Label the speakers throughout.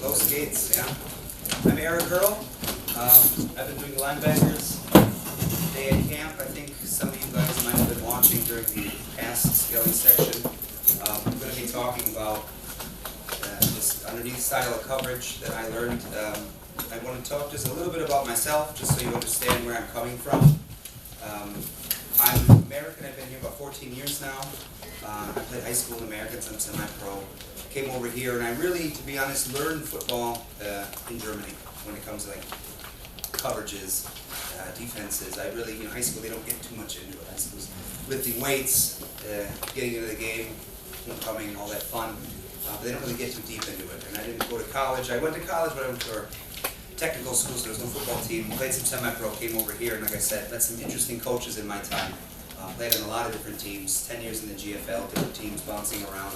Speaker 1: Low skates, yeah. I'm Hoerl. I've been doing linebackers day at camp. I think some of you guys might have been watching during the past scaling section. I'm going to be talking about this underneath style of coverage that I learned. I want to talk just a little bit about myself, just so you understand where I'm coming from. I'm American. I've been here about 14 years now. I played high school in America, so I'm semi-pro. Came over here, and I really, to be honest, learned football in Germany when it comes to like coverages, defenses. I really, high school, they don't get too much into it. High school's lifting weights, getting into the game, homecoming, all that fun. But they don't really get too deep into it. And I didn't go to college. I went to college, but I went to technical school, so there was no football team. Played some semi-pro, came over here, and like I said, met some interesting coaches in my time. Played on a lot of different teams, 10 years in the GFL, different teams bouncing around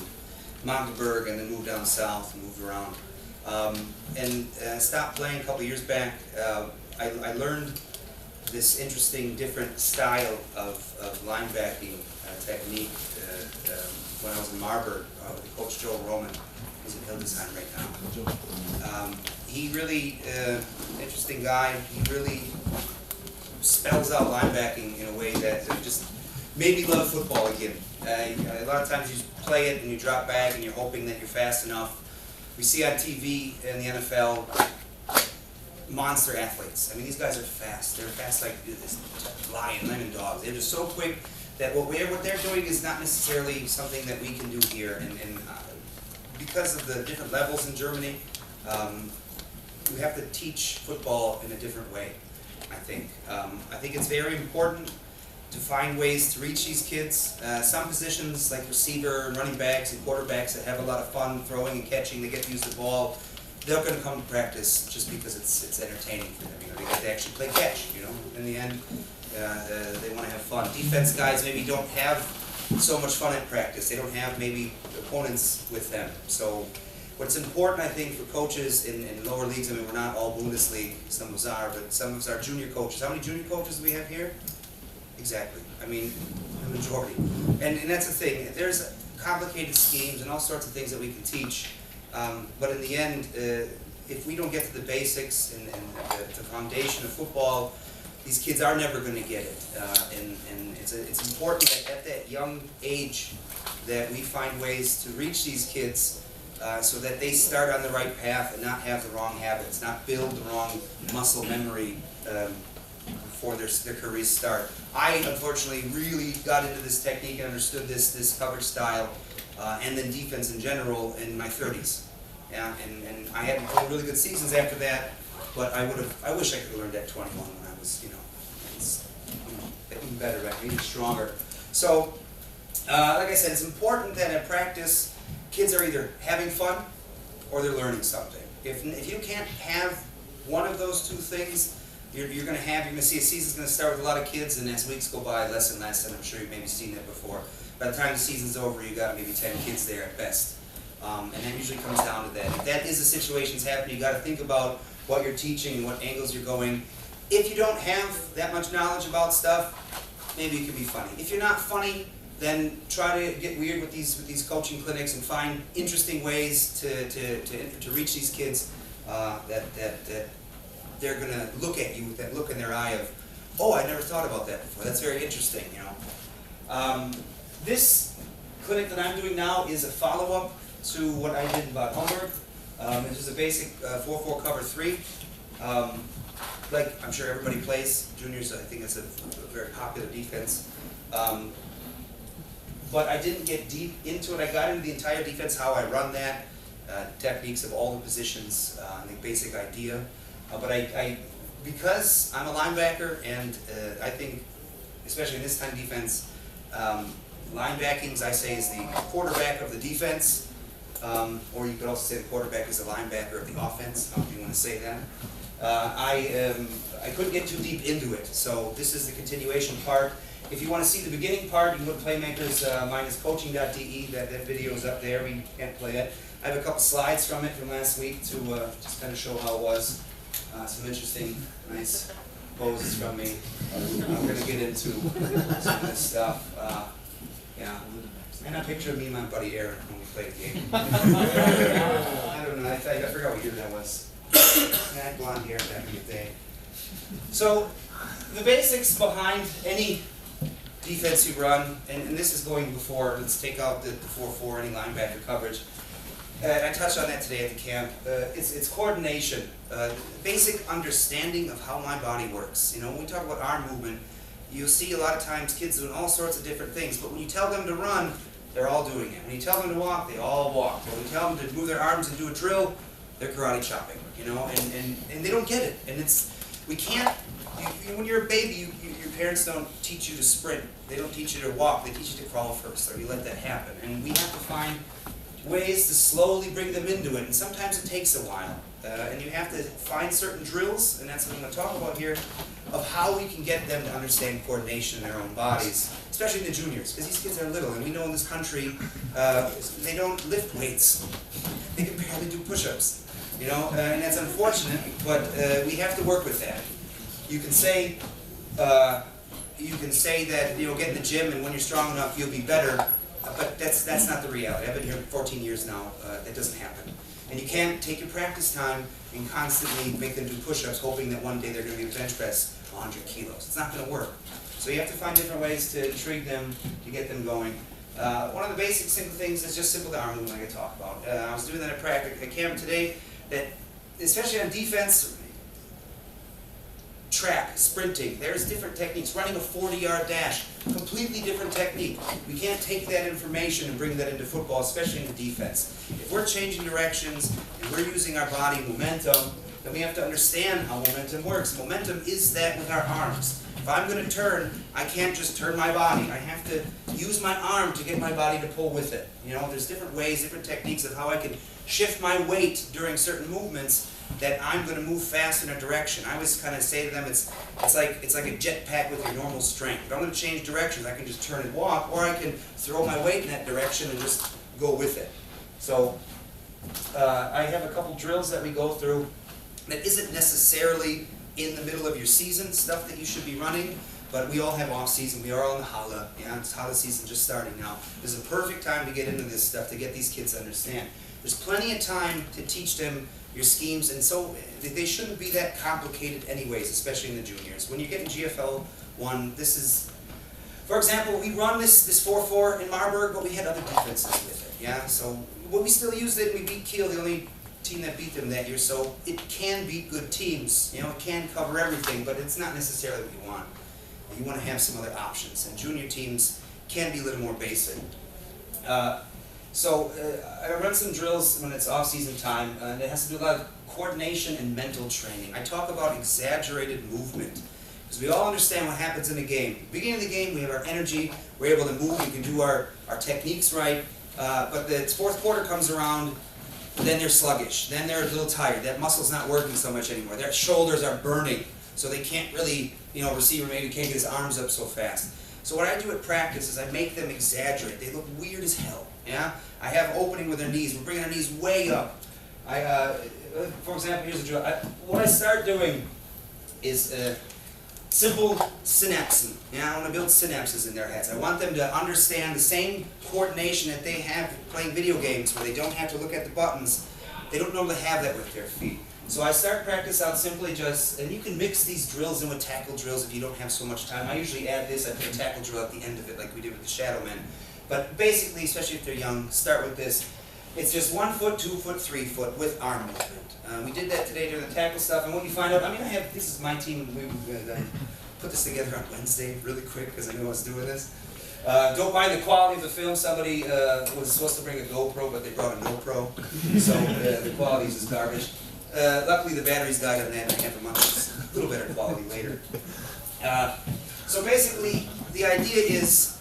Speaker 1: Magdeburg, and then moved down south and moved around. Stopped playing a couple years back. I learned this interesting, different style of linebacking technique when I was in Marburg with Coach Joel Roman. He's in Hildesheim right now. He really, interesting guy. He really spells out linebacking in a way that just made me love football again. A lot of times you play it and you drop back and you're hoping that you're fast enough. We see on TV in the NFL monster athletes. I mean, these guys are fast. They're fast like this lion, lemon dogs. They're just so quick that what they're doing is not necessarily something that we can do here. And because of the different levels in Germany, we have to teach football in a different way, I think. I think it's very important to find ways to reach these kids. Some positions like receiver and running backs and quarterbacks that have a lot of fun throwing and catching, they get to use the ball, they're going to come to practice just because it's entertaining for them. They get to actually play catch. In the end, they want to have fun. Defense guys maybe don't have so much fun at practice. They don't have maybe opponents with them. So what's important, I think, for coaches in lower leagues, I mean, we're not all Bundesliga, some of us are, but some of us are junior coaches. How many junior coaches do we have here? Exactly. I mean, the majority. And that's the thing. There's complicated schemes and all sorts of things that we can teach. But in the end, if we don't get to the basics and the foundation of football, these kids are never going to get it. And it's important that at that young age that we find ways to reach these kids so that they start on the right path and not have the wrong habits, not build the wrong muscle memory before their careers start. I, unfortunately, really got into this technique and understood this coverage style and then defense in general in my 30s. Yeah, and I had really good seasons after that, but I wish I could have learned at 21 when I was, even better, right? Even stronger. So, like I said, it's important that at practice, kids are either having fun or they're learning something. If you can't have one of those two things, you're going to see a season's going to start with a lot of kids, and as weeks go by, less and less, and I'm sure you've maybe seen that before. By the time the season's over, you've got maybe 10 kids there at best. And that usually comes down to that. If that is the situation's happening, you've got to think about what you're teaching and what angles you're going. If you don't have that much knowledge about stuff, maybe it can be funny. If you're not funny, then try to get weird with these coaching clinics and find interesting ways to reach these kids that they're going to look at you with that look in their eye of, oh, I never thought about that before. That's very interesting, This clinic that I'm doing now is a follow-up to what I did about Homburg. This is a basic 4-4 cover 3. Like I'm sure everybody plays, juniors, I think it's a very popular defense. But I didn't get deep into it. I got into the entire defense, how I run that, techniques of all the positions, and the basic idea. But because I'm a linebacker, and I think, especially in this time defense, linebacking, as I say, is the quarterback of the defense, or you could also say the quarterback is the linebacker of the offense, however you want to say that. I couldn't get too deep into it, so this is the continuation part. If you want to see the beginning part, you can go to Playmakers minus coaching.de. That video is up there. We can't play it. I have a couple slides from it from last week to just kind of show how it was. Some interesting, nice poses from me. I'm going to get into some of this stuff. Yeah. And a picture of me and my buddy Aaron when we played a game. I don't know, I forgot what year that was. I had blonde hair back in the day. So, the basics behind any defense you run, and this is going before, let's take out the 4-4, any linebacker coverage. I touched on that today at the camp. It's coordination, basic understanding of how my body works. You know, when we talk about arm movement, you'll see a lot of times kids doing all sorts of different things, but when you tell them to run, they're all doing it. When you tell them to walk, they all walk. When you tell them to move their arms and do a drill, they're karate chopping, you know, and they don't get it. And we can't, when you're a baby, your parents don't teach you to sprint. They don't teach you to walk, they teach you to crawl first, or you let that happen. And we have to find ways to slowly bring them into it, and sometimes it takes a while. And you have to find certain drills, and that's what I'm going to talk about here, of how we can get them to understand coordination in their own bodies, especially in the juniors, because these kids are little, and we know in this country, they don't lift weights. They can barely do push-ups, you know, and that's unfortunate, but we have to work with that. You can say that, you know, get in the gym, and when you're strong enough, you'll be better, but that's not the reality. I've been here 14 years now. That doesn't happen. And you can't take your practice time and constantly make them do push-ups, hoping that one day they're going to be a bench press 100 kilos. It's not going to work. So you have to find different ways to intrigue them, to get them going. One of the basic simple things is just simple arm movement I could talk about. I was doing that at practice at camp today, that especially on defense, track, sprinting, there's different techniques. Running a 40-yard dash, completely different technique. We can't take that information and bring that into football, especially in the defense. If we're changing directions and we're using our body momentum, then we have to understand how momentum works. Momentum is that with our arms. If I'm going to turn, I can't just turn my body. I have to use my arm to get my body to pull with it. You know, there's different ways, different techniques of how I can shift my weight during certain movements that I'm going to move fast in a direction. I always kind of say to them, it's like a jetpack with your normal strength. If I'm going to change directions, I can just turn and walk, or I can throw my weight in that direction and just go with it. So I have a couple drills that we go through that isn't necessarily in the middle of your season, stuff that you should be running, but we all have off season. We are all in the challah. Yeah, it's challah season just starting now. This is a perfect time to get into this stuff, to get these kids to understand. There's plenty of time to teach them your schemes, and so they shouldn't be that complicated anyways, especially in the juniors. When you get in GFL 1, this is, for example, we run this 4-4 in Marburg, but we had other defenses with it, yeah? So, well, we still used it, and we beat Kiel, the only team that beat them that year, so it can beat good teams, you know, it can cover everything, but it's not necessarily what you want. You want to have some other options, and junior teams can be a little more basic. So I run some drills when it's off-season time, and it has to do a lot of coordination and mental training. I talk about exaggerated movement, because we all understand what happens in a game. Beginning of the game, we have our energy, we're able to move, we can do our techniques right, but the fourth quarter comes around, then they're sluggish, then they're a little tired, that muscle's not working so much anymore, their shoulders are burning, so they can't really, you know, receiver maybe can't get his arms up so fast. So what I do at practice is I make them exaggerate. They look weird as hell. Yeah, I have opening with their knees. We're bringing our knees way up. For example, here's a drill. What I start doing is simple synapsing. Yeah, I want to build synapses in their heads. I want them to understand the same coordination that they have playing video games, where they don't have to look at the buttons. They don't normally have that with their feet. So I start practice out simply just, and you can mix these drills in with tackle drills if you don't have so much time. I usually add this, I put a tackle drill at the end of it like we did with the shadow men. But basically, especially if they're young, start with this. It's just 1 foot, 2 foot, 3 foot with arm movement. We did that today during the tackle stuff, and what you find out, this is my team, we put this together on Wednesday really quick because I knew I was doing this. Don't mind the quality of the film. Somebody was supposed to bring a GoPro, but they brought a GoPro, so the quality is just garbage. Luckily, the batteries died on that, and I have a little better quality later. So basically, the idea is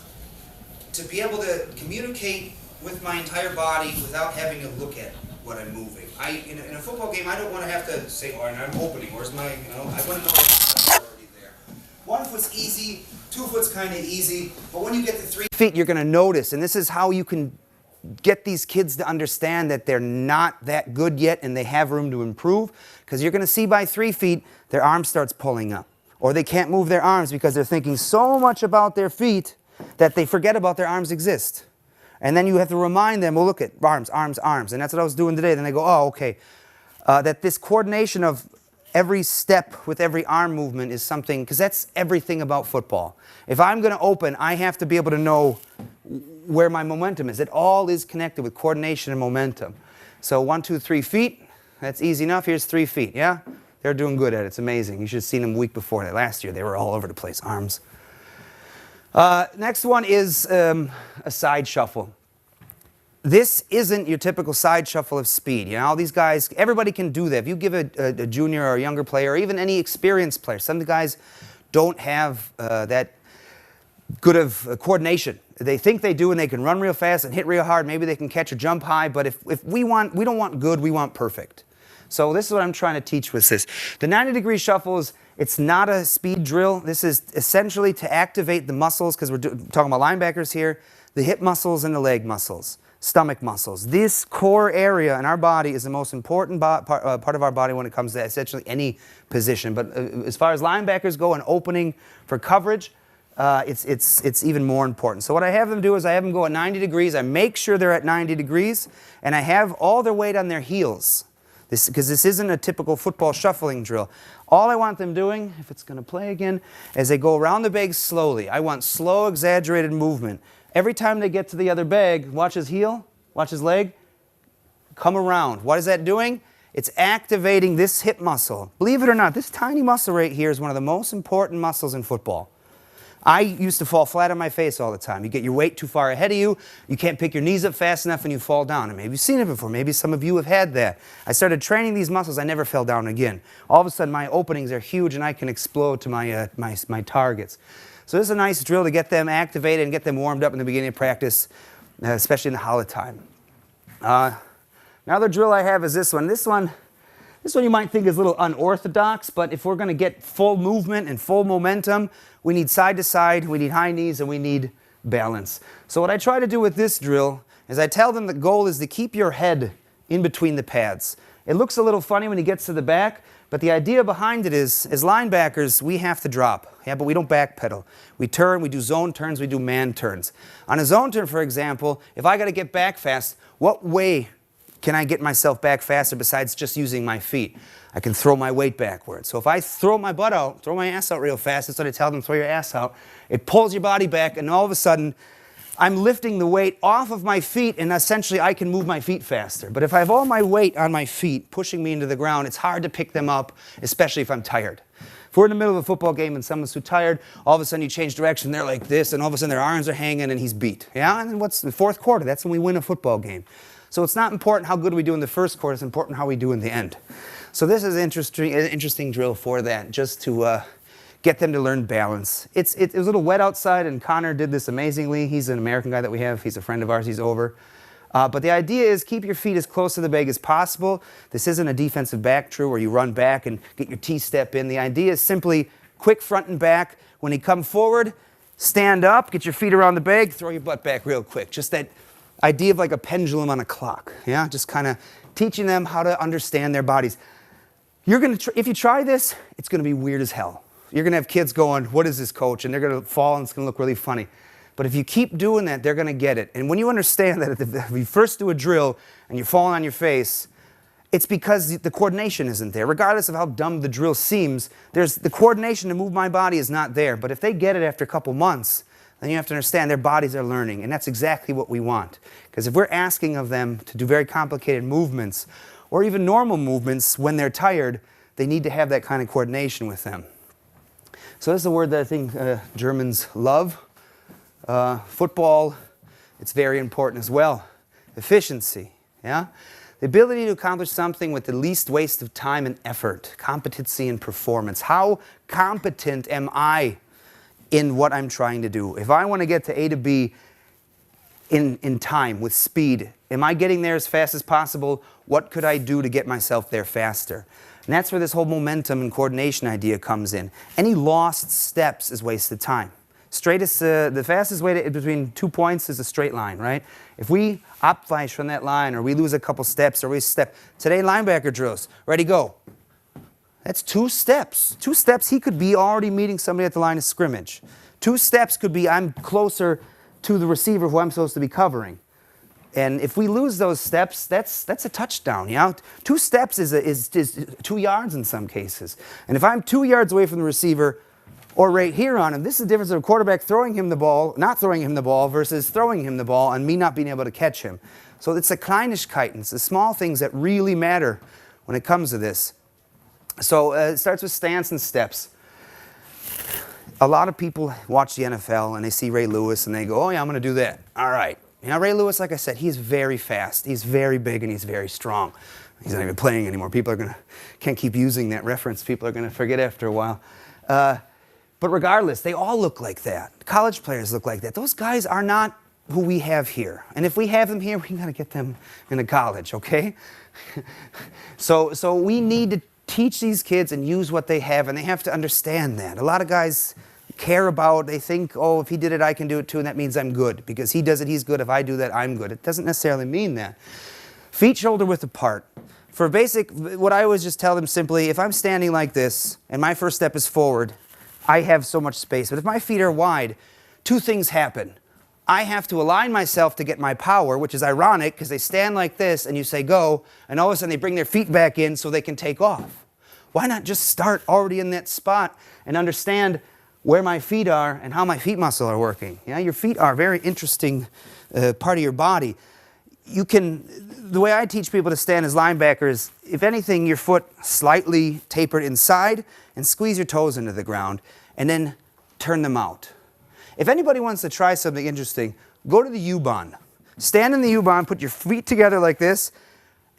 Speaker 1: to be able to communicate with my entire body without having to look at what I'm moving. In a football game, I don't want to have to say, "Oh, I'm opening. Where's my?" You know, I want to know what's already there. 1 foot's easy. 2 foot's kind of easy. But when you get to 3 feet, you're going to notice, and this is how you can get these kids to understand that they're not that good yet and they have room to improve, because you're going to see by 3 feet their arm starts pulling up, or they can't move their arms because they're thinking so much about their feet that they forget about their arms exist,
Speaker 2: And then you have to remind them, well, look at arms, arms, arms. And that's what I was doing today. Then they go, oh, okay. That this coordination of every step with every arm movement is something, because that's everything about football. If I'm going to open, I have to be able to know where my momentum is. It all is connected with coordination and momentum. So 1, 2, 3 feet, that's easy enough. Here's 3 feet, yeah? They're doing good at it. It's amazing. You should have seen them week before that. Last year, they were all over the place, arms. Next one is a side shuffle. This isn't your typical side shuffle of speed. You know, all these guys, everybody can do that. If you give a junior or a younger player, or even any experienced player, some of the guys don't have that good of coordination. They think they do, and they can run real fast and hit real hard. Maybe they can catch or jump high, but if we don't want good, we want perfect. So this is what I'm trying to teach with this. The 90-degree shuffles, it's not a speed drill. This is essentially to activate the muscles, because we're talking about linebackers here, the hip muscles and the leg muscles, stomach muscles. This core area in our body is the most important part of our body when it comes to essentially any position. But as far as linebackers go and opening for coverage, it's even more important. So what I have them do is I have them go at 90 degrees. I make sure they're at 90 degrees, and I have all their weight on their heels. Because this isn't a typical football shuffling drill. All I want them doing, if it's going to play again, is they go around the bag slowly. I want slow, exaggerated movement. Every time they get to the other bag, watch his heel, watch his leg, come around. What is that doing? It's activating this hip muscle. Believe it or not, this tiny muscle right here is one of the most important muscles in football. I used to fall flat on my face all the time. You get your weight too far ahead of you, you can't pick your knees up fast enough, and you fall down. And maybe you've seen it before. Maybe some of you have had that. I started training these muscles. I never fell down again. All of a sudden, my openings are huge, and I can explode to my targets. So this is a nice drill to get them activated and get them warmed up in the beginning of practice, especially in the hollow time. Another drill I have is this one. This one you might think is a little unorthodox, but if we're going to get full movement and full momentum, we need side to side, we need high knees, and we need balance. So what I try to do with this drill is I tell them the goal is to keep your head in between the pads. It looks a little funny when he gets to the back, but the idea behind it is, as linebackers, we have to drop. Yeah, but we don't backpedal. We turn, we do zone turns, we do man turns. On a zone turn, for example, if I got to get back fast, what way can I get myself back faster besides just using my feet? I can throw my weight backwards. So if I throw my butt out, throw my ass out real fast, that's what I tell them, throw your ass out. It pulls your body back, and all of a sudden, I'm lifting the weight off of my feet, and essentially I can move my feet faster. But if I have all my weight on my feet pushing me into the ground, it's hard to pick them up, especially if I'm tired. If we're in the middle of a football game and someone's too tired, all of a sudden you change direction, they're like this, and all of a sudden their arms are hanging and he's beat. Yeah, and then what's the fourth quarter? That's when we win a football game. So it's not important how good we do in the first quarter, it's important how we do in the end. So this is an interesting drill for that, just to get them to learn balance. It was a little wet outside, and Connor did this amazingly. He's an American guy that we have. He's a friend of ours. He's over. But the idea is keep your feet as close to the bag as possible. This isn't a defensive back drill where you run back and get your T-step in. The idea is simply quick front and back. When you come forward, stand up, get your feet around the bag, throw your butt back real quick. Just that idea of like a pendulum on a clock. Yeah, just kind of teaching them how to understand their bodies. If you try this, it's going to be weird as hell. You're going to have kids going, what is this, coach? And they're going to fall, and it's going to look really funny. But if you keep doing that, they're going to get it. And when you understand that if you first do a drill and you're falling on your face, it's because the coordination isn't there. Regardless of how dumb the drill seems, the coordination to move my body is not there. But if they get it after a couple months, then you have to understand their bodies are learning. And that's exactly what we want. Because if we're asking of them to do very complicated movements, or even normal movements when they're tired, they need to have that kind of coordination with them. So this is a word that I think Germans love. Football, it's very important as well. Efficiency, yeah? The ability to accomplish something with the least waste of time and effort. Competency and performance. How competent am I in what I'm trying to do? If I want to get to A to B in time, with speed, am I getting there as fast as possible? What could I do to get myself there faster? And that's where this whole momentum and coordination idea comes in. Any lost steps is wasted time. The fastest way between 2 points is a straight line, right? If we abweichen from that line, or we lose a couple steps, or we step. Today, linebacker drills. Ready, go. That's 2 steps. 2 steps, he could be already meeting somebody at the line of scrimmage. 2 steps could be I'm closer to the receiver who I'm supposed to be covering. And if we lose those steps, that's a touchdown. You know, 2 steps is 2 yards in some cases. And if I'm 2 yards away from the receiver, or right here on him, this is the difference of a quarterback throwing him the ball, not throwing him the ball, versus throwing him the ball and me not being able to catch him. So it's the Kleinigkeiten, it's the small things that really matter when it comes to this. So it starts with stance and steps. A lot of people watch the NFL and they see Ray Lewis and they go, oh yeah, I'm going to do that. All right. You know, Ray Lewis, like I said, he's very fast. He's very big and he's very strong. He's not even playing anymore. People can't keep using that reference. People are going to forget after a while. But regardless, they all look like that. College players look like that. Those guys are not who we have here. And if we have them here, we got to get them into college, okay? So we need to teach these kids and use what they have, and they have to understand that. A lot of guys care about, they think, oh, if he did it, I can do it too, and that means I'm good. Because he does it, he's good. If I do that, I'm good. It doesn't necessarily mean that. Feet shoulder width apart. For basic, what I always just tell them simply, if I'm standing like this, and my first step is forward, I have so much space. But if my feet are wide, 2 things happen. I have to align myself to get my power, which is ironic because they stand like this and you say go, and all of a sudden they bring their feet back in so they can take off. Why not just start already in that spot and understand where my feet are and how my feet muscle are working? Yeah, your feet are a very interesting part of your body. The way I teach people to stand as linebackers, if anything, your foot slightly tapered inside and squeeze your toes into the ground and then turn them out. If anybody wants to try something interesting, go to the U-bond. Stand in the U-bond, put your feet together like this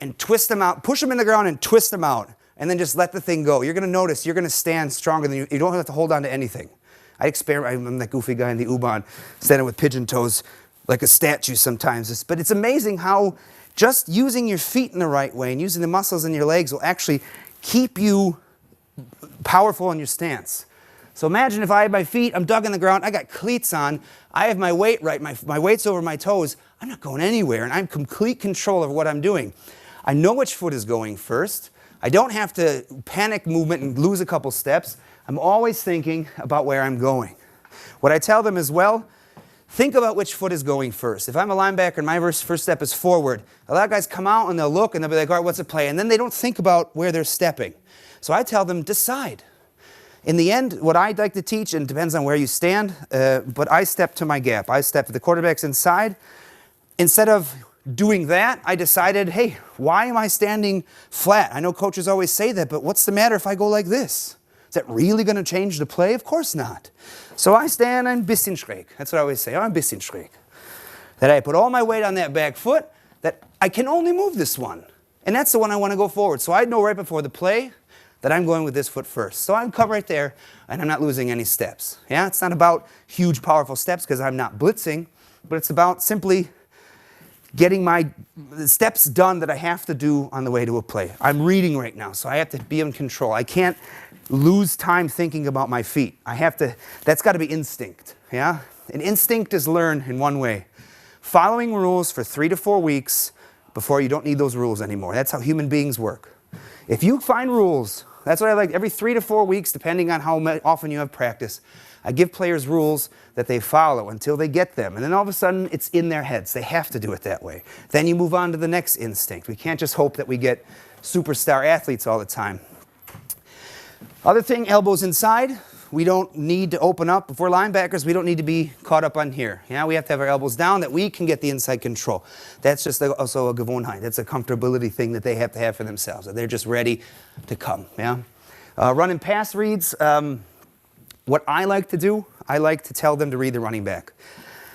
Speaker 2: and twist them out. Push them in the ground and twist them out and then just let the thing go. You're going to notice you're going to stand stronger than you don't have to hold on to anything. I'm that goofy guy in the U-bond standing with pigeon toes like a statue sometimes. But it's amazing how just using your feet in the right way and using the muscles in your legs will actually keep you powerful in your stance. So imagine if I have my feet, I'm dug in the ground, I got cleats on, I have my weight right, my weight's over my toes, I'm not going anywhere and I'm in complete control of what I'm doing. I know which foot is going first. I don't have to panic movement and lose a couple steps. I'm always thinking about where I'm going. What I tell them as well, think about which foot is going first. If I'm a linebacker and my first step is forward, a lot of guys come out and they'll look and they'll be like, all right, what's the play? And then they don't think about where they're stepping. So I tell them, decide. In the end, what I'd like to teach, and it depends on where you stand, but I step to my gap. I step to the quarterback's inside. Instead of doing that, I decided, hey, why am I standing flat? I know coaches always say that, but what's the matter if I go like this? Is that really going to change the play? Of course not. So I stand ein bisschen schräg. That's what I always say, I'm ein bisschen schräg. That I put all my weight on that back foot, that I can only move this one. And that's the one I want to go forward. So I know right before the play that I'm going with this foot first. So I'm covered right there, and I'm not losing any steps. Yeah, it's not about huge, powerful steps because I'm not blitzing, but it's about simply getting my steps done that I have to do on the way to a play. I'm reading right now, so I have to be in control. I can't lose time thinking about my feet. That's got to be instinct, yeah? And instinct is learned in one way. Following rules for 3 to 4 weeks before you don't need those rules anymore. That's how human beings work. If you find rules, that's what I like, every 3 to 4 weeks, depending on how often you have practice, I give players rules that they follow until they get them. And then all of a sudden, it's in their heads. They have to do it that way. Then you move on to the next instinct. We can't just hope that we get superstar athletes all the time. Other thing, elbows inside. We don't need to open up. If we're linebackers, we don't need to be caught up on here. Yeah, we have to have our elbows down that we can get the inside control. That's just also a Gewohnheit. That's a comfortability thing that they have to have for themselves. That they're just ready to come. Yeah, run and pass reads. What I like to do, I like to tell them to read the running back.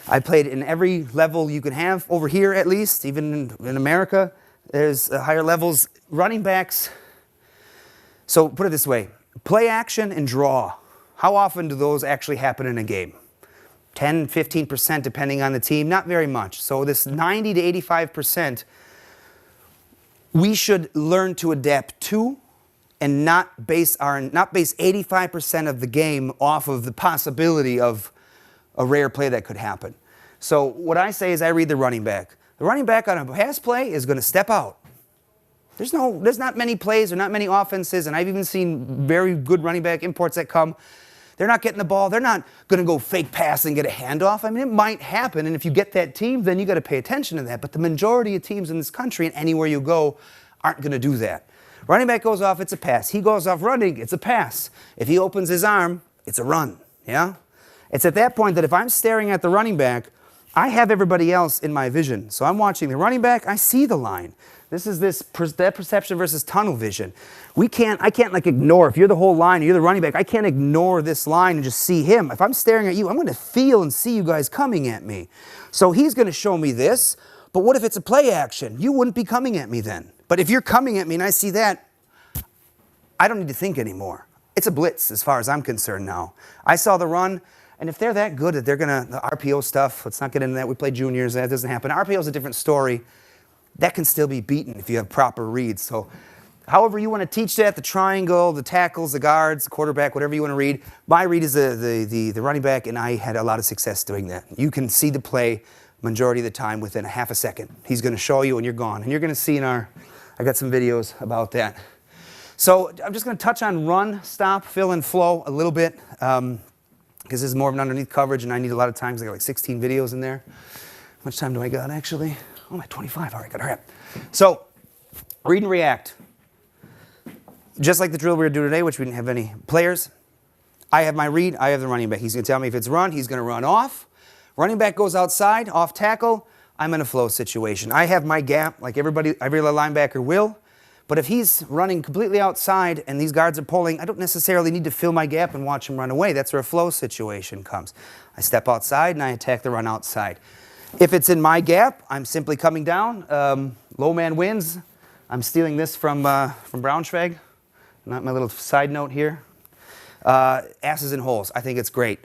Speaker 2: I played in every level you can have, over here at least, even in America. There's higher levels. Running backs, so put it this way, play action and draw. How often do those actually happen in a game? 10, 15% depending on the team, not very much. So this 90 to 85%, we should learn to adapt to and not base 85% of the game off of the possibility of a rare play that could happen. So what I say is I read the running back. The running back on a pass play is going to step out. There's not many plays or not many offenses, and I've even seen very good running back imports that come. They're not getting the ball. They're not going to go fake pass and get a handoff. I mean, it might happen, and if you get that team, then you got to pay attention to that. But the majority of teams in this country and anywhere you go aren't going to do that. Running back goes off, it's a pass. He goes off running, it's a pass. If he opens his arm, it's a run, yeah? It's at that point that if I'm staring at the running back, I have everybody else in my vision. So I'm watching the running back, I see the line. This is that perception versus tunnel vision. I can't like ignore, if you're the whole line, you're the running back, I can't ignore this line and just see him. If I'm staring at you, I'm going to feel and see you guys coming at me. So he's going to show me this, but what if it's a play action? You wouldn't be coming at me then. But if you're coming at me and I see that, I don't need to think anymore. It's a blitz as far as I'm concerned now. I saw the run, and if they're that good that they're going to, the RPO stuff, let's not get into that. We play juniors, that doesn't happen. RPO is a different story. That can still be beaten if you have proper reads. So however you want to teach that, the triangle, the tackles, the guards, the quarterback, whatever you want to read. My read is the running back, and I had a lot of success doing that. You can see the play majority of the time within a half a second. He's going to show you and you're gone. And you're going to see I got some videos about that. So I'm just going to touch on run, stop, fill, and flow a little bit because this is more of an underneath coverage and I need a lot of time because I got like 16 videos in there. How much time do I got actually? Oh, I'm at 25. All right, got hurry up. So read and react. Just like the drill we were doing today, which we didn't have any players. I have my read. I have the running back. He's going to tell me if it's run. He's going to run off. Running back goes outside, off tackle. I'm in a flow situation. I have my gap like every linebacker will. But if he's running completely outside and these guards are pulling, I don't necessarily need to fill my gap and watch him run away. That's where a flow situation comes. I step outside and I attack the run outside. If it's in my gap, I'm simply coming down. Low man wins. I'm stealing this from Braunschweig. Not my little side note here. Asses and holes. I think it's great.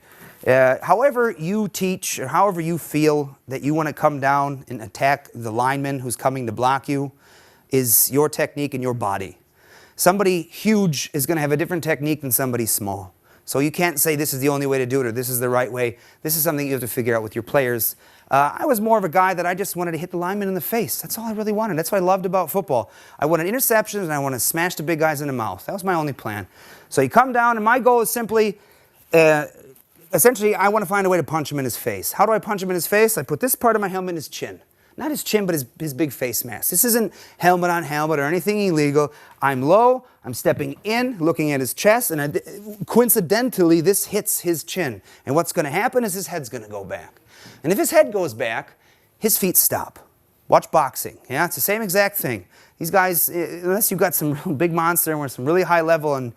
Speaker 2: However you teach or however you feel that you want to come down and attack the lineman who's coming to block you is your technique and your body. Somebody huge is going to have a different technique than somebody small. So you can't say this is the only way to do it or this is the right way. This is something you have to figure out with your players. I was more of a guy that I just wanted to hit the lineman in the face. That's all I really wanted. That's what I loved about football. I wanted interceptions and I wanted to smash the big guys in the mouth. That was my only plan. So you come down and my goal is simply, essentially I want to find a way to punch him in his face. How do I punch him in his face? I put this part of my helmet in his chin. Not his chin, but his big face mask. This isn't helmet on helmet or anything illegal. I'm low, I'm stepping in, looking at his chest, and coincidentally, this hits his chin. And what's going to happen is his head's going to go back. And if his head goes back, his feet stop. Watch boxing. Yeah, it's the same exact thing. These guys, unless you've got some big monster and we're some really high level and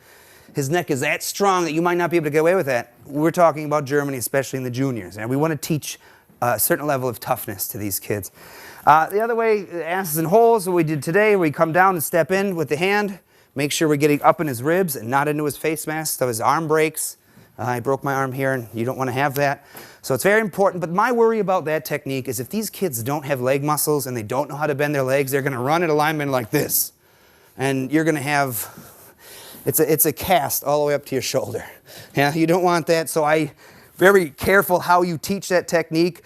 Speaker 2: his neck is that strong that you might not be able to get away with that, we're talking about Germany, especially in the juniors. And we want to teach a certain level of toughness to these kids. The other way, asses and holes, what we did today, we come down and step in with the hand, make sure we're getting up in his ribs and not into his face mask so his arm breaks. I broke my arm here and you don't want to have that. So it's very important, but my worry about that technique is if these kids don't have leg muscles and they don't know how to bend their legs, they're going to run at a lineman like this. And you're going to have, it's a cast all the way up to your shoulder. Yeah, you don't want that, so very careful how you teach that technique.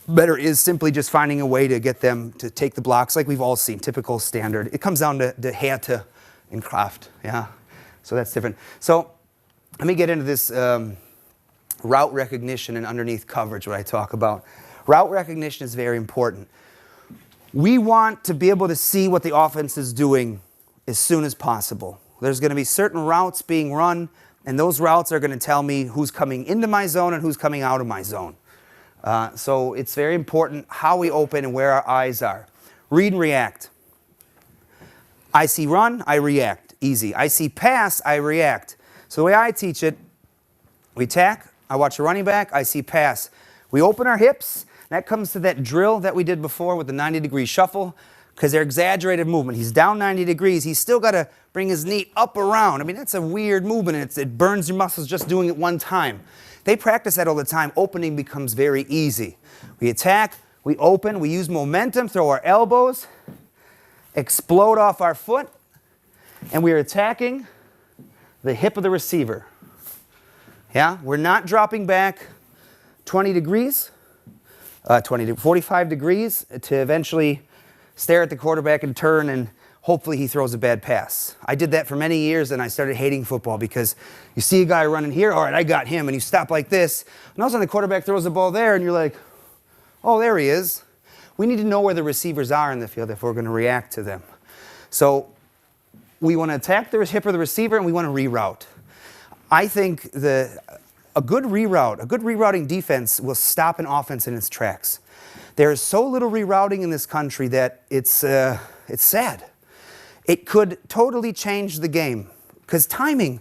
Speaker 2: Better is simply just finding a way to get them to take the blocks like we've all seen, typical standard. It comes down to Härte and Kraft, yeah? So that's different. So let me get into this route recognition and underneath coverage, what I talk about. Route recognition is very important. We want to be able to see what the offense is doing as soon as possible. There's going to be certain routes being run, and those routes are going to tell me who's coming into my zone and who's coming out of my zone. So it's very important how we open and where our eyes are. Read and react. I see run, I react. Easy. I see pass, I react. So the way I teach it, we attack, I watch a running back, I see pass. We open our hips. That comes to that drill that we did before with the 90-degree shuffle. Because they're exaggerated movement. He's down 90 degrees. He's still got to bring his knee up around. I mean, that's a weird movement. And it burns your muscles just doing it one time. They practice that all the time. Opening becomes very easy. We attack, we open, we use momentum, throw our elbows, explode off our foot, and we are attacking the hip of the receiver. Yeah, we're not dropping back 20 degrees, 45 degrees to eventually stare at the quarterback and turn and hopefully he throws a bad pass. I did that for many years, and I started hating football because you see a guy running here, all right, I got him, and you stop like this, and all of a sudden the quarterback throws the ball there, and you're like, oh, there he is. We need to know where the receivers are in the field if we're going to react to them. So we want to attack the hip of the receiver, and we want to reroute. I think a good rerouting defense will stop an offense in its tracks. There is so little rerouting in this country that it's sad. It could totally change the game because timing.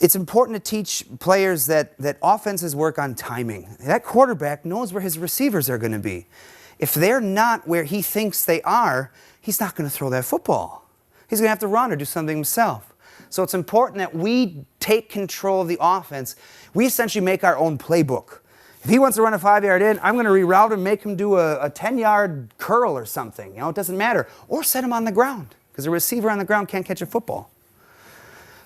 Speaker 2: It's important to teach players that offenses work on timing. That quarterback knows where his receivers are going to be. If they're not where he thinks they are, he's not going to throw that football. He's going to have to run or do something himself. So it's important that we take control of the offense. We essentially make our own playbook. If he wants to run a 5-yard in, I'm going to reroute him, make him do a 10-yard curl or something. It doesn't matter. Or set him on the ground because a receiver on the ground can't catch a football.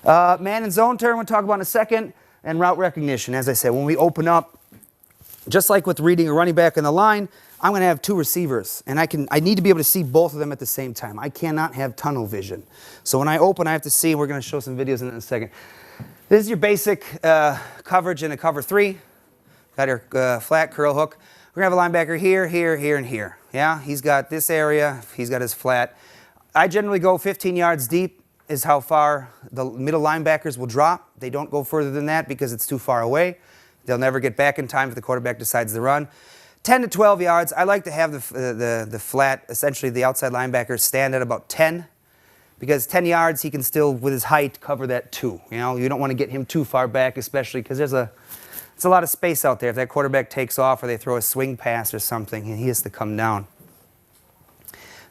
Speaker 2: Man and zone turn we'll talk about in a second, and route recognition. As I said, when we open up, just like with reading a running back in the line, I'm going to have two receivers, and I need to be able to see both of them at the same time. I cannot have tunnel vision. So when I open, I have to see. We're going to show some videos in a second. This is your basic coverage in a cover 3. Got your flat curl hook. We're going to have a linebacker here, here, here, and here. Yeah, he's got this area. He's got his flat. I generally go 15 yards deep is how far the middle linebackers will drop. They don't go further than that because it's too far away. They'll never get back in time if the quarterback decides to run. 10 to 12 yards, I like to have the flat, essentially the outside linebacker, stand at about 10. Because 10 yards, he can still, with his height, cover that 2. You don't want to get him too far back, especially because it's a lot of space out there. If that quarterback takes off or they throw a swing pass or something, and he has to come down.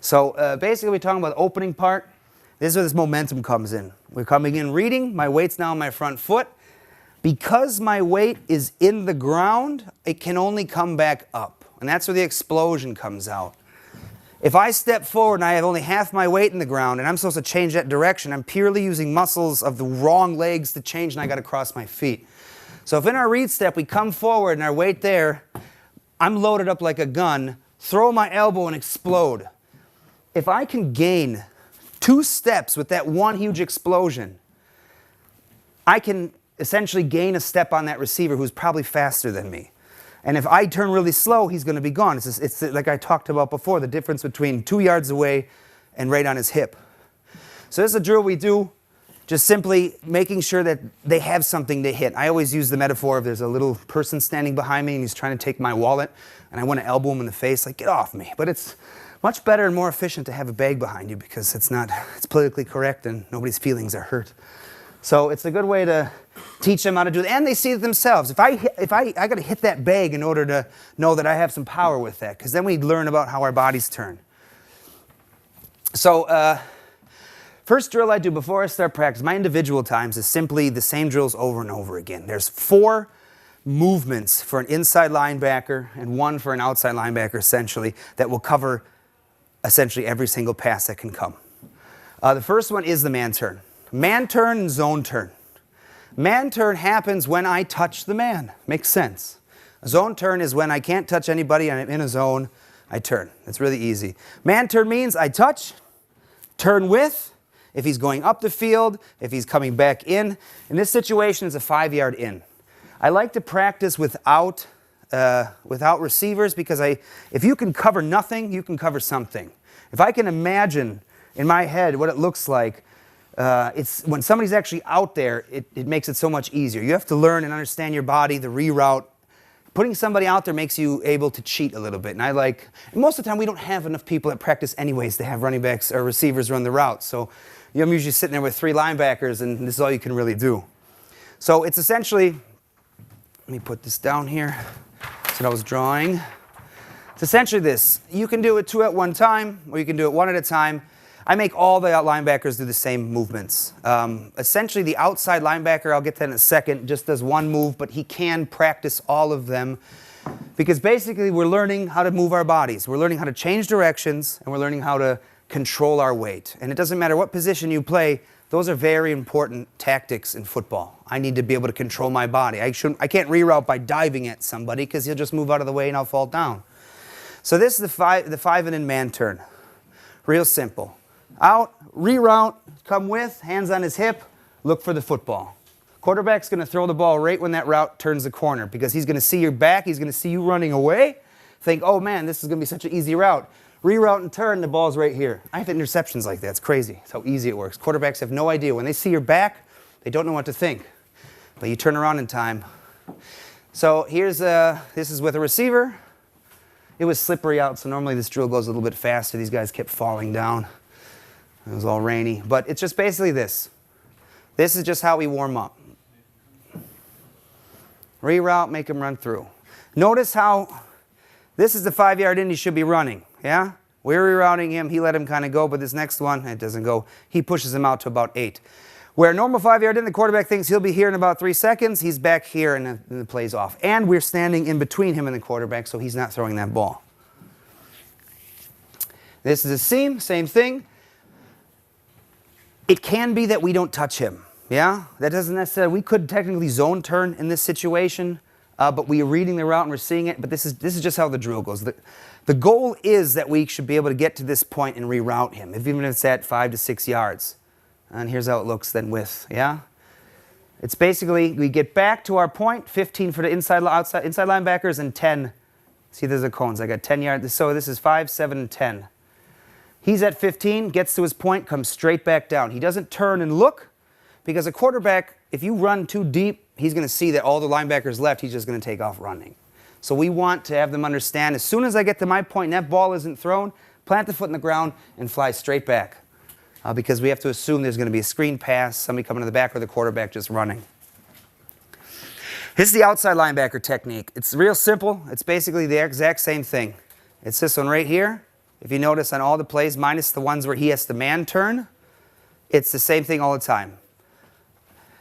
Speaker 2: So basically, we're talking about the opening part. This is where this momentum comes in. We're coming in reading. My weight's now on my front foot. Because my weight is in the ground, it can only come back up. And that's where the explosion comes out. If I step forward and I have only half my weight in the ground and I'm supposed to change that direction, I'm purely using muscles of the wrong legs to change and I got to cross my feet. So if in our read step we come forward and our weight there, I'm loaded up like a gun, throw my elbow and explode. If I can gain 2 steps with that one huge explosion, I can essentially gain a step on that receiver who's probably faster than me. And if I turn really slow, he's going to be gone. It's like I talked about before, the difference between 2 yards away and right on his hip. So this is a drill we do, just simply making sure that they have something to hit. I always use the metaphor of there's a little person standing behind me and he's trying to take my wallet and I want to elbow him in the face, like, get off me. But it's much better and more efficient to have a bag behind you because it's politically correct and nobody's feelings are hurt. So it's a good way to teach them how to do it. And they see it themselves. If I got to hit that bag in order to know that I have some power with that, because then we learn about how our bodies turn. So first drill I do before I start practice, my individual times is simply the same drills over and over again. There's 4 movements for an inside linebacker and 1 for an outside linebacker, essentially, that will cover essentially every single pass that can come. The first one is the man turn. Man turn and zone turn. Man turn happens when I touch the man. Makes sense. A zone turn is when I can't touch anybody and I'm in a zone, I turn. It's really easy. Man turn means I touch, turn with, if he's going up the field, if he's coming back in. In this situation, it's a 5-yard in. I like to practice without receivers because if you can cover nothing, you can cover something. If I can imagine in my head what it looks like, it's when somebody's actually out there, it makes it so much easier. You have to learn and understand your body, the reroute. Putting somebody out there makes you able to cheat a little bit. And most of the time we don't have enough people that practice anyways to have running backs or receivers run the route. So I'm usually sitting there with 3 linebackers and this is all you can really do. So it's essentially, let me put this down here. That's what I was drawing. It's essentially this. You can do it 2 at one time, or you can do it 1 at a time. I make all the linebackers do the same movements. Essentially, the outside linebacker, I'll get to that in a second, just does 1 move, but he can practice all of them because basically we're learning how to move our bodies. We're learning how to change directions, and we're learning how to control our weight. And it doesn't matter what position you play, those are very important tactics in football. I need to be able to control my body. I can't reroute by diving at somebody because he'll just move out of the way and I'll fall down. So this is the 5 and in man turn. Real simple. out, reroute, come with, hands on his hip, look for the football. Quarterback's going to throw the ball right when that route turns the corner because he's going to see your back, he's going to see you running away, think, oh man, this is going to be such an easy route. Reroute and turn, the ball's right here. I have interceptions like that. It's crazy. It's how easy it works. Quarterbacks have no idea. When they see your back, they don't know what to think. But you turn around in time. So here's, this is with a receiver. It was slippery out, so normally this drill goes a little bit faster. These guys kept falling down. It was all rainy. But it's just basically this. This is just how we warm up. Reroute, make him run through. Notice how this is the 5-yard in he should be running. Yeah? We're rerouting him. He let him kind of go, but this next one, it doesn't go. He pushes him out to about 8. Where a normal 5-yard in, the quarterback thinks he'll be here in about 3 seconds. He's back here, and the play's off. And we're standing in between him and the quarterback, so he's not throwing that ball. This is a seam, same thing. It can be that we don't touch him. Yeah? That doesn't necessarily, we could technically zone turn in this situation, but we are reading the route and we're seeing it, but this is just how the drill goes. The goal is that we should be able to get to this point and reroute him, even if it's at 5 to 6 yards. And here's how it looks then with, yeah? It's basically, we get back to our point, 15 for the inside linebackers, and 10. See, there's the cones. I got 10 yards. So this is 5, 7, and 10. He's at 15, gets to his point, comes straight back down. He doesn't turn and look, because a quarterback, if you run too deep, he's going to see that all the linebackers left, he's just going to take off running. So we want to have them understand, as soon as I get to my point and that ball isn't thrown, plant the foot in the ground and fly straight back. Because we have to assume there's going to be a screen pass, somebody coming to the back, or the quarterback just running. This is the outside linebacker technique. It's real simple. It's basically the exact same thing. It's this one right here. If you notice on all the plays, minus the ones where he has to man turn, it's the same thing all the time.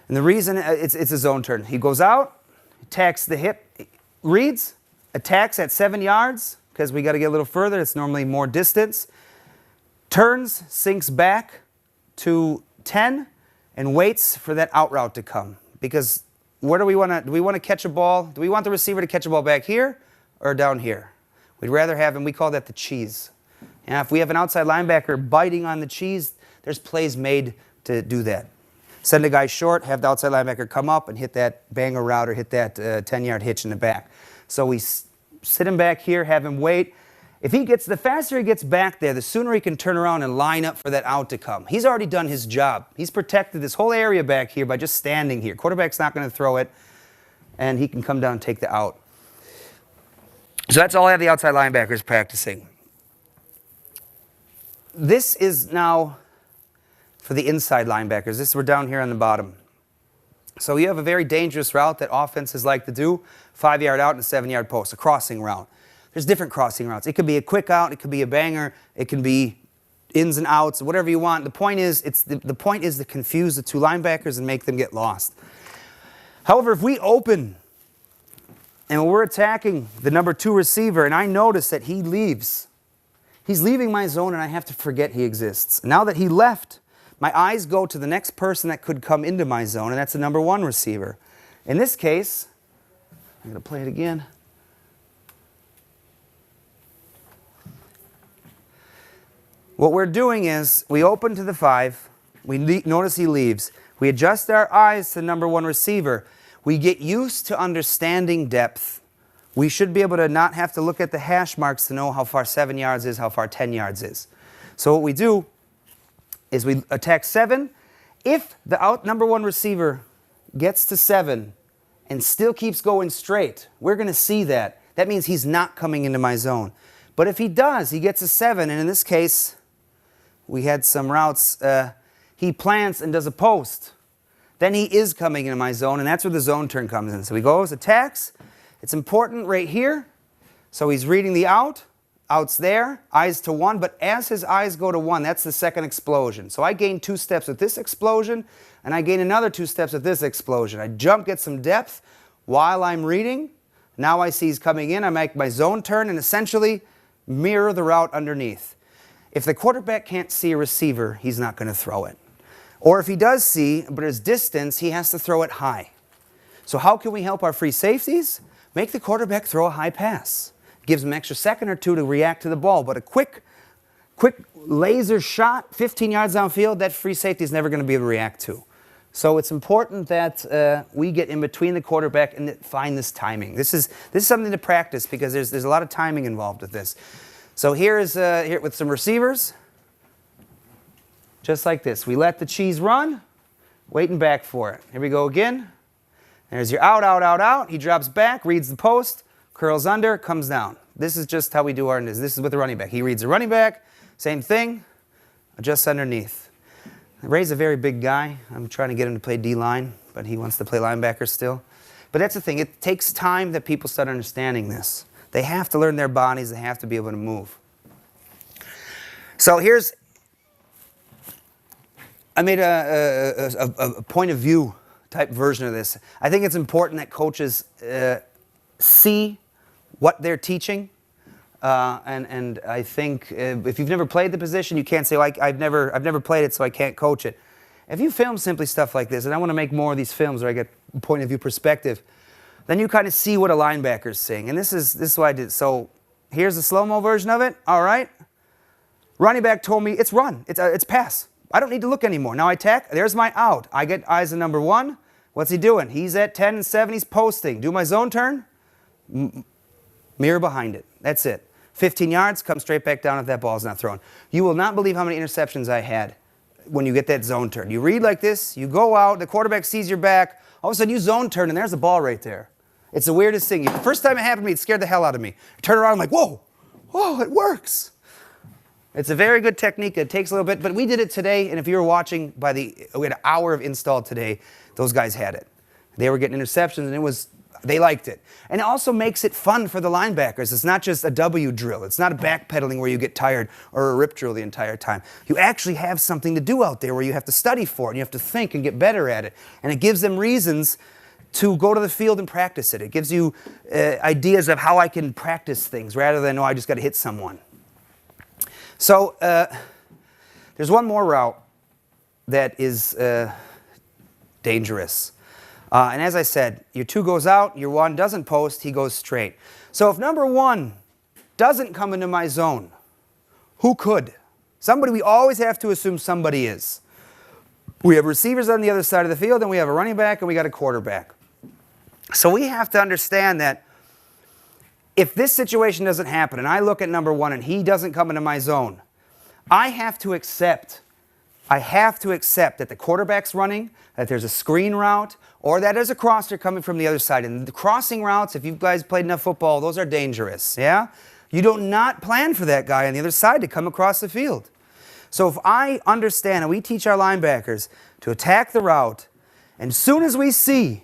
Speaker 2: And the reason, it's a zone turn. He goes out, attacks the hip, reads, attacks at 7 yards, because we got to get a little further. It's normally more distance. Turns, sinks back to 10, and waits for that out route to come. Because where do we want to catch a ball? Do we want the receiver to catch a ball back here or down here? We'd rather have him, we call that the cheese. And if we have an outside linebacker biting on the cheese, there's plays made to do that. Send a guy short, have the outside linebacker come up and hit that banger route or hit that 10-yard hitch in the back. So we sit him back here, have him wait. If he gets, the faster he gets back there, the sooner he can turn around and line up for that out to come. He's already done his job. He's protected this whole area back here by just standing here. Quarterback's not going to throw it, and he can come down and take the out. So that's all I have the outside linebackers practicing. This is now for the inside linebackers. We're down here on the bottom. So you have a very dangerous route that offenses like to do, 5-yard out and a 7-yard post, a crossing route. There's different crossing routes. It could be a quick out, it could be a banger, it can be ins and outs, whatever you want. The point is, the point is to confuse the two linebackers and make them get lost. However, if we open and we're attacking the number 2 receiver and I notice that he leaves, he's leaving my zone and I have to forget he exists. Now that he left, my eyes go to the next person that could come into my zone, and that's the number 1 receiver. In this case, I'm going to play it again. What we're doing is we open to the 5. We notice he leaves. We adjust our eyes to the number 1 receiver. We get used to understanding depth. We should be able to not have to look at the hash marks to know how far 7 yards is, how far 10 yards is. So what we do is we attack 7. If the number 1 receiver gets to 7 and still keeps going straight, we're going to see that. That means he's not coming into my zone. But if he does, he gets a 7, and in this case, we had some routes, he plants and does a post. Then he is coming into my zone, and that's where the zone turn comes in. So he goes, attacks. It's important right here. So he's reading the out. Out's there, eyes to 1, but as his eyes go to 1, that's the second explosion. So I gain 2 steps with this explosion, and I gain another 2 steps with this explosion. I jump, get some depth while I'm reading. Now I see he's coming in. I make my zone turn and essentially mirror the route underneath. If the quarterback can't see a receiver, he's not going to throw it. Or if he does see, but his distance, he has to throw it high. So how can we help our free safeties? Make the quarterback throw a high pass. Gives him an extra second or 2 to react to the ball, but a quick quick laser shot, 15 yards downfield, that free safety is never going to be able to react to. So it's important that we get in between the quarterback and find this timing. This is something to practice because there's a lot of timing involved with this. So here with some receivers, just like this. We let the cheese run, waiting back for it. Here we go again. There's your out, out, out, out. He drops back, reads the post, curls under, comes down. This is just how we do our, this is with the running back. He reads the running back, same thing, adjusts underneath. Ray's a very big guy. I'm trying to get him to play D-line, but he wants to play linebacker still. But that's the thing. It takes time that people start understanding this. They have to learn their bodies. They have to be able to move. So I made a point of view type version of this. I think it's important that coaches see what they're teaching. And I think if you've never played the position, you can't say, well, I've never played it, so I can't coach it. If you film simply stuff like this, and I want to make more of these films where I get point of view perspective, then you kind of see what a linebacker's saying. And this is what I did. So here's the slow-mo version of it. All right. Running back told me it's run. It's pass. I don't need to look anymore. Now I attack. There's my out. I get eyes on number 1. What's he doing? He's at 10 and 7. He's posting. Do my zone turn. Mirror behind it. That's it. 15 yards, come straight back down if that ball's not thrown. You will not believe how many interceptions I had when you get that zone turn. You read like this, you go out, the quarterback sees your back, all of a sudden you zone turn and there's the ball right there. It's the weirdest thing. The first time it happened to me, it scared the hell out of me. I turn around, I'm like, whoa, it works. It's a very good technique. It takes a little bit, but we did it today, and if you were watching, we had an hour of install today. Those guys had it. They were getting interceptions, and they liked it. And it also makes it fun for the linebackers. It's not just a W drill. It's not a backpedaling where you get tired or a rip drill the entire time. You actually have something to do out there where you have to study for it, and you have to think and get better at it. And it gives them reasons to go to the field and practice it. It gives you ideas of how I can practice things rather than, I just got to hit someone. So there's one more route that is dangerous. And as I said, your 2 goes out, your 1 doesn't post, he goes straight. So if number 1 doesn't come into my zone, who could? Somebody, we always have to assume somebody is. We have receivers on the other side of the field, and we have a running back, and we got a quarterback. So we have to understand that if this situation doesn't happen, and I look at number 1 and he doesn't come into my zone, I have to accept that the quarterback's running, that there's a screen route, or that there's a crosser coming from the other side. And the crossing routes, if you guys played enough football, those are dangerous, yeah? You do not plan for that guy on the other side to come across the field. So if I understand, and we teach our linebackers to attack the route, and as soon as we see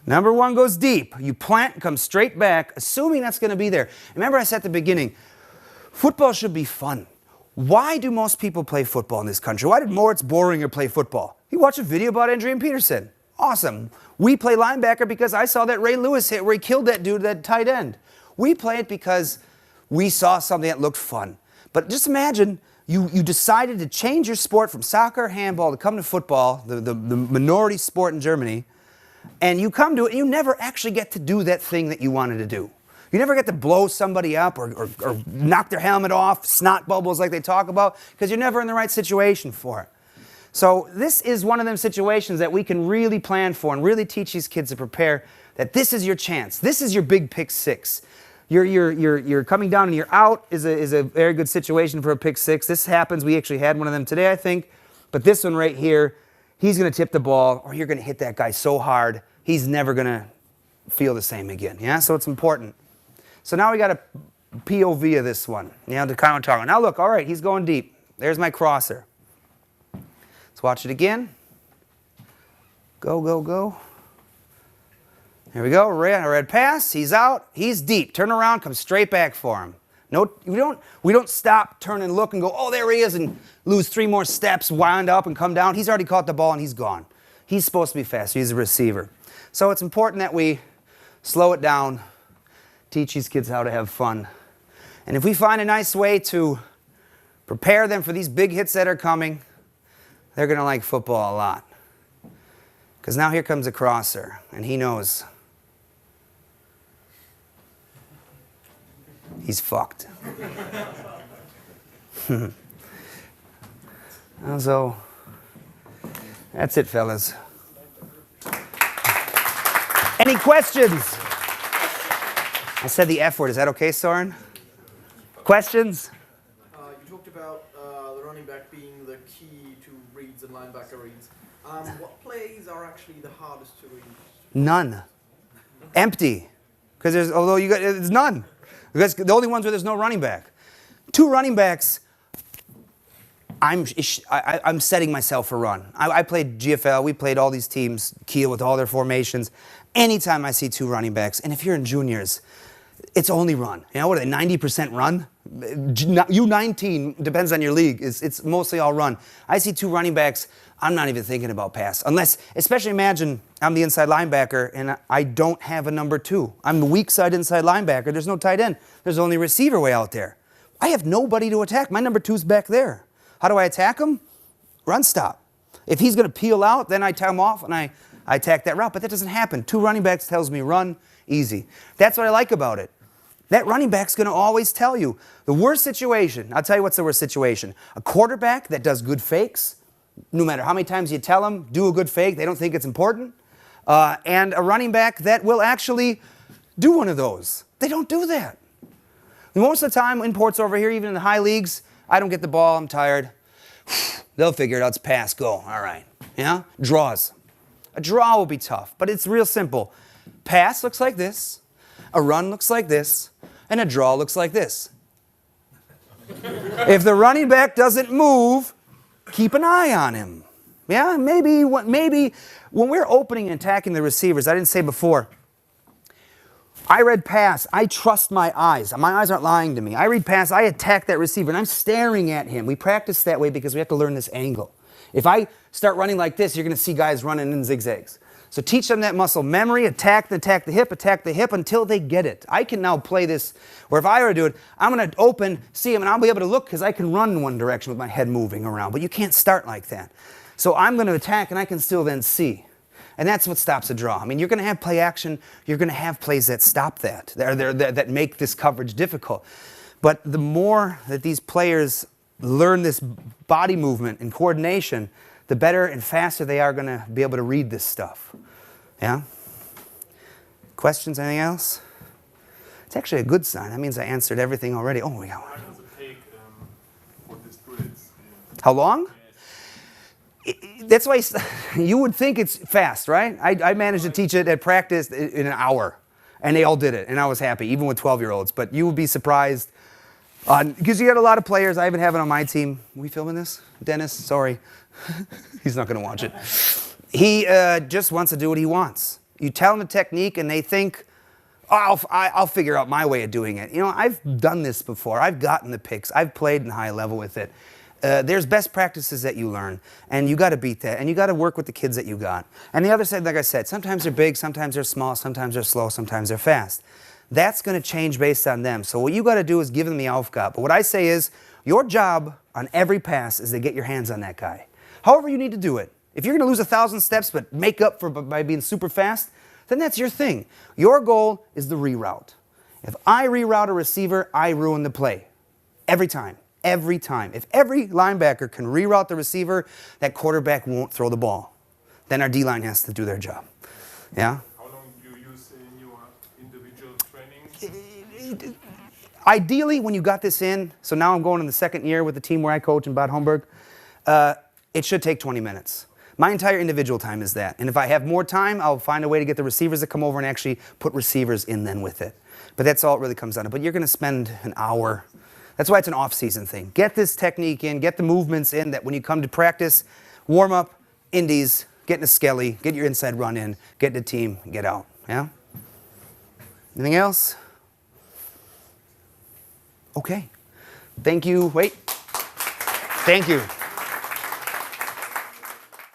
Speaker 2: number 1 goes deep, you plant, come straight back, assuming that's going to be there. Remember I said at the beginning, football should be fun. Why do most people play football in this country? Why did Moritz Boringer play football? He watched a video about Adrian Peterson. Awesome. We play linebacker because I saw that Ray Lewis hit where he killed that dude, that tight end. We play it because we saw something that looked fun. But just imagine you decided to change your sport from soccer, handball, to come to football, the minority sport in Germany, and you come to it and you never actually get to do that thing that you wanted to do. You never get to blow somebody up or knock their helmet off, snot bubbles like they talk about, because you're never in the right situation for it. So this is one of them situations that we can really plan for and really teach these kids to prepare that this is your chance. This is your big pick 6. You're coming down and you're out is a very good situation for a pick 6. This happens. We actually had one of them today, I think. But this one right here, he's going to tip the ball or you're going to hit that guy so hard, he's never going to feel the same again. Yeah, so it's important. So now we got a POV of this one, to kind of talk. Now look, all right, he's going deep. There's my crosser. Let's watch it again. Go, go, go. Here we go, red pass, he's out, he's deep. Turn around, come straight back for him. No, we don't stop, turn and look and go, oh, there he is, and lose 3 more steps, wind up and come down. He's already caught the ball and he's gone. He's supposed to be fast, he's a receiver. So it's important that we slow it down, teach these kids how to have fun. And if we find a nice way to prepare them for these big hits that are coming, they're going to like football a lot. Because now here comes a crosser, and he knows. he's fucked. So, that's it, fellas. Any questions? I said the F word. Is that okay, Soren? Questions?
Speaker 3: You talked about the running back being the key to reads and linebacker reads. What plays are actually the hardest to read?
Speaker 2: None. Empty. Because there's none. Because the only ones where there's no running back. Two running backs, I'm setting myself for run. I played GFL. We played all these teams, Kiel with all their formations. Anytime I see two running backs, and if you're in juniors, it's only run. You know, what are they, 90% run? U19, depends on your league, it's mostly all run. I see two running backs, I'm not even thinking about pass. Unless, especially imagine I'm the inside linebacker and I don't have a number 2. I'm the weak side inside linebacker. There's no tight end. There's only receiver way out there. I have nobody to attack. My number 2's back there. How do I attack him? Run stop. If he's going to peel out, then I tie him off and I attack that route. But that doesn't happen. Two running backs tells me run, easy. That's what I like about it. That running back's going to always tell you. The worst situation, I'll tell you what's the worst situation. A quarterback that does good fakes, no matter how many times you tell them, do a good fake, they don't think it's important. And a running back that will actually do one of those. They don't do that. Most of the time, imports over here, even in the high leagues, I don't get the ball, I'm tired. They'll figure it out, it's pass, go, all right. Yeah? Draws. A draw will be tough, but it's real simple. Pass looks like this, a run looks like this, and a draw looks like this. If the running back doesn't move, keep an eye on him. Yeah, maybe when we're opening and attacking the receivers, I didn't say before, I read pass, I trust my eyes. My eyes aren't lying to me. I read pass, I attack that receiver, and I'm staring at him. We practice that way because we have to learn this angle. If I start running like this, you're going to see guys running in zigzags. So teach them that muscle memory, attack the hip until they get it. I can now play this, or if I were to do it, I'm going to open, see him, and I'll be able to look because I can run in one direction with my head moving around. But you can't start like that. So I'm going to attack, and I can still then see. And that's what stops a draw. I mean, you're going to have play action. You're going to have plays that stop that, that make this coverage difficult. But the more that these players learn this body movement and coordination, the better and faster they are going to be able to read this stuff. Yeah? Questions, anything else? It's actually a good sign. That means I answered everything already. Oh, we got one.
Speaker 4: How long does it take for the students?
Speaker 2: How long? That's why you would think it's fast, right? I managed to teach it at practice in an hour, and they all did it, and I was happy, even with 12-year-olds. But you would be surprised, because you got a lot of players. I even have it on my team. Are we filming this? Dennis, sorry. He's not going to watch it. He just wants to do what he wants. You tell him the technique, and they think, oh, I'll figure out my way of doing it. You know, I've done this before. I've gotten the picks. I've played in high level with it. There's best practices that you learn, and you got to beat that, and you got to work with the kids that you got. And the other side, like I said, sometimes they're big, sometimes they're small, sometimes they're slow, sometimes they're fast. That's going to change based on them. So what you got to do is give them the Aufgabe. But what I say is, your job on every pass is to get your hands on that guy. However you need to do it. If you're going to lose 1,000 steps but make up for by being super fast, then that's your thing. Your goal is the reroute. If I reroute a receiver, I ruin the play. Every time. Every time. If every linebacker can reroute the receiver, that quarterback won't throw the ball. Then our D-line has to do their job. Yeah?
Speaker 4: How long do you use in your individual trainings?
Speaker 2: Ideally, when you got this in, so now I'm going in the second year with the team where I coach in Bad Homburg, it should take 20 minutes. My entire individual time is that. And if I have more time, I'll find a way to get the receivers to come over and actually put receivers in then with it. But that's all it really comes down to. But you're going to spend an hour. That's why it's an off-season thing. Get this technique in, get the movements in, that when you come to practice, warm up, indies, get in a skelly, get your inside run in, get the team, get out. Yeah? Anything else? Okay. Thank you. Wait. Thank you.